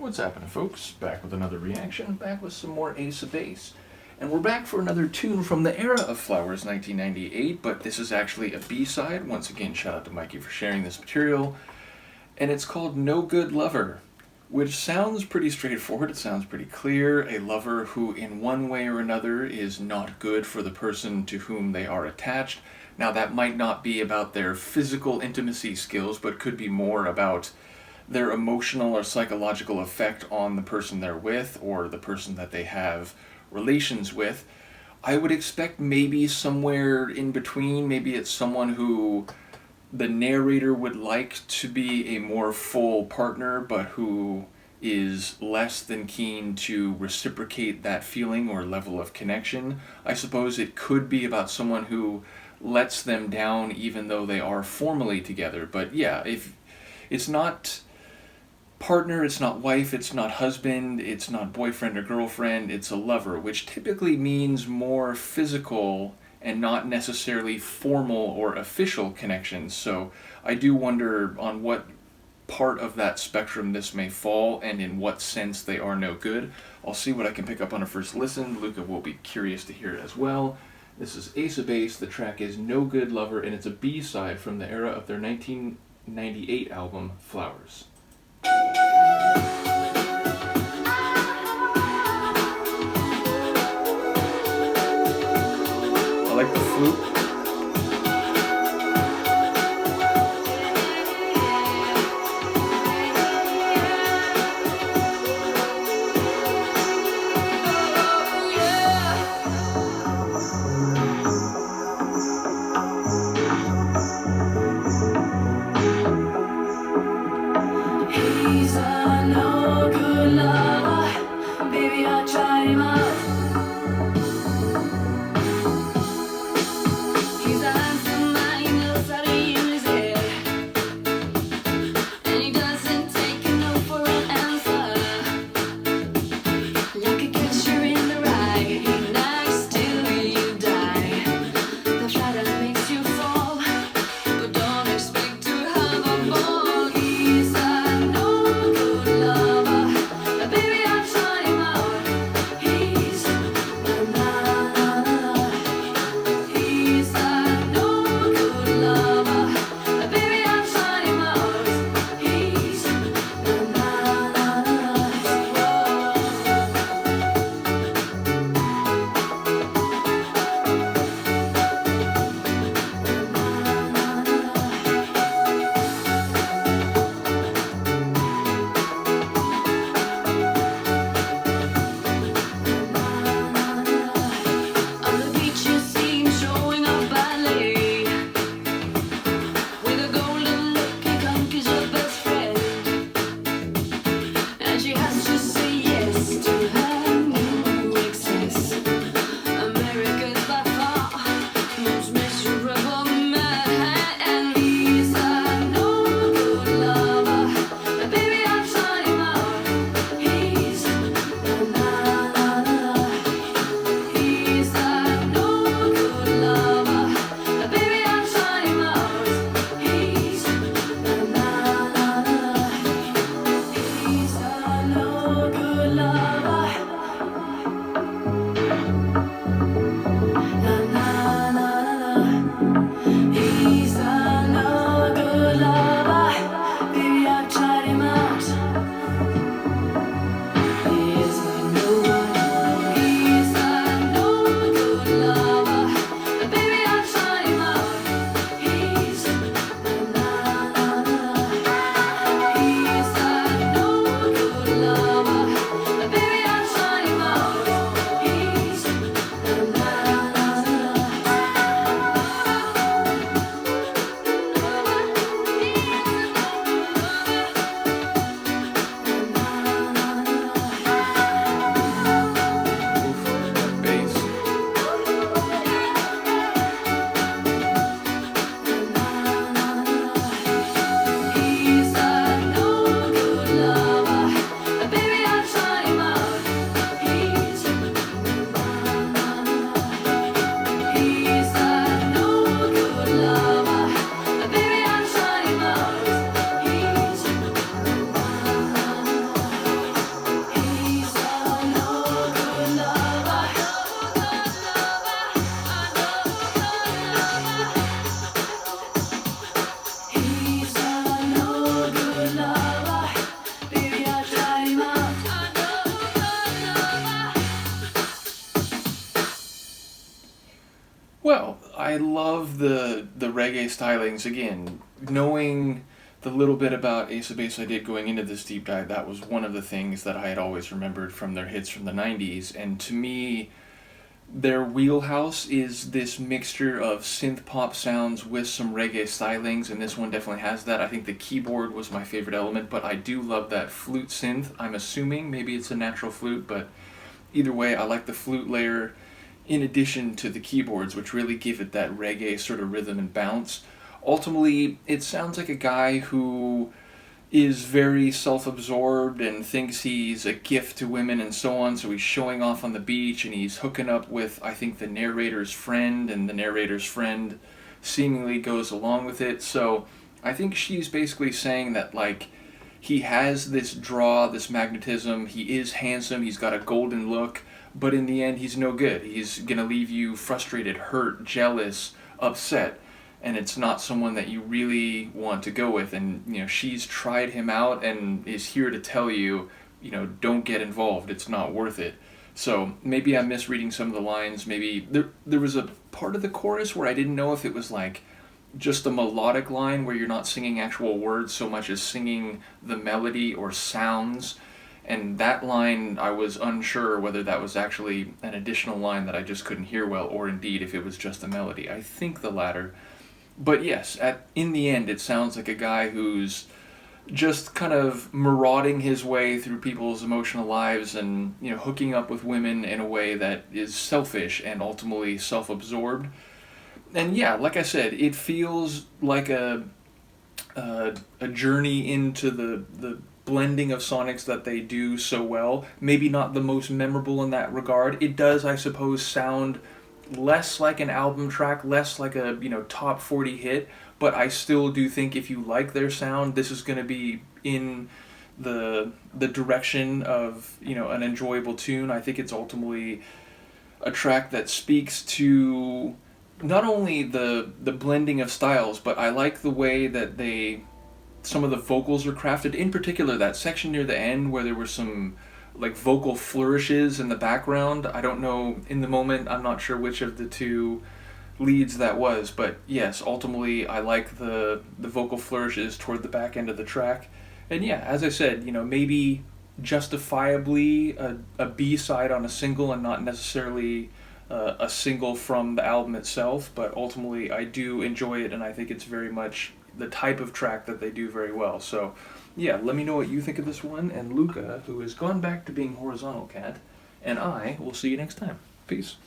What's happening, folks? Back with another reaction, back with some more Ace of Base. And we're back for another tune from the era of Flowers 1998, but this is actually a B-side. Once again, shout out to Mikey for sharing this material. And it's called No Good Lover, which sounds pretty straightforward. It sounds pretty clear. A lover who, in one way or another, is not good for the person to whom they are attached. Now, that might not be about their physical intimacy skills, but could be more about their emotional or psychological effect on the person they're with or the person that they have relations with. I would expect maybe somewhere in between. Maybe it's someone who the narrator would like to be a more full partner, but who is less than keen to reciprocate that feeling or level of connection. I suppose it could be about someone who lets them down even though they are formally together. But yeah, if it's not partner, it's not wife, it's not husband, it's not boyfriend or girlfriend, it's a lover, which typically means more physical and not necessarily formal or official connections. So I do wonder on what part of that spectrum this may fall and in what sense they are no good. I'll see what I can pick up on a first listen. Luca will be curious to hear it as well. This is Ace of Base. The track is No Good Lover, and it's a B-side from the era of their 1998 album, Flowers. I like the flute. I love the reggae stylings. Again, knowing the little bit about Ace of Base I did going into this deep dive, that was one of the things that I had always remembered from their hits from the 90s. And to me, their wheelhouse is this mixture of synth pop sounds with some reggae stylings, and this one definitely has that. I think the keyboard was my favorite element, but I do love that flute synth. I'm assuming maybe it's a natural flute, but either way, I like the flute layer in addition to the keyboards, which really give it that reggae sort of rhythm and bounce. Ultimately, it sounds like a guy who is very self-absorbed and thinks he's a gift to women and so on, so he's showing off on the beach and he's hooking up with, I think, the narrator's friend, and the narrator's friend seemingly goes along with it. So I think she's basically saying that, like, he has this draw, this magnetism, he is handsome, he's got a golden look, but in the end he's no good. He's gonna leave you frustrated, hurt, jealous, upset, and it's not someone that you really want to go with. And she's tried him out and is here to tell you, don't get involved, it's not worth it. So maybe I'm misreading some of the lines. Maybe there was a part of the chorus where I didn't know if it was like just a melodic line where you're not singing actual words so much as singing the melody or sounds. And that line, I was unsure whether that was actually an additional line that I just couldn't hear well, or indeed if it was just a melody. I think the latter. But yes, in the end, it sounds like a guy who's just kind of marauding his way through people's emotional lives and hooking up with women in a way that is selfish and ultimately self-absorbed. And yeah, like I said, it feels like a journey into the blending of sonics that they do so well. Maybe not the most memorable in that regard. It does, I suppose, sound less like an album track, less like a top 40 hit, but I still do think if you like their sound, this is going to be in the direction of an enjoyable tune. I think it's ultimately a track that speaks to not only the blending of styles, but I like the way that some of the vocals are crafted. In particular, that section near the end where there were some like vocal flourishes in the background. I don't know, in the moment, I'm not sure which of the two leads that was, but yes, ultimately I like the vocal flourishes toward the back end of the track. And yeah, as I said, maybe justifiably a B-side on a single and not necessarily a single from the album itself, but ultimately I do enjoy it, and I think it's very much the type of track that they do very well. So yeah, let me know what you think of this one, and Luca, who has gone back to being Horizontal Cat, and I will see you next time. Peace.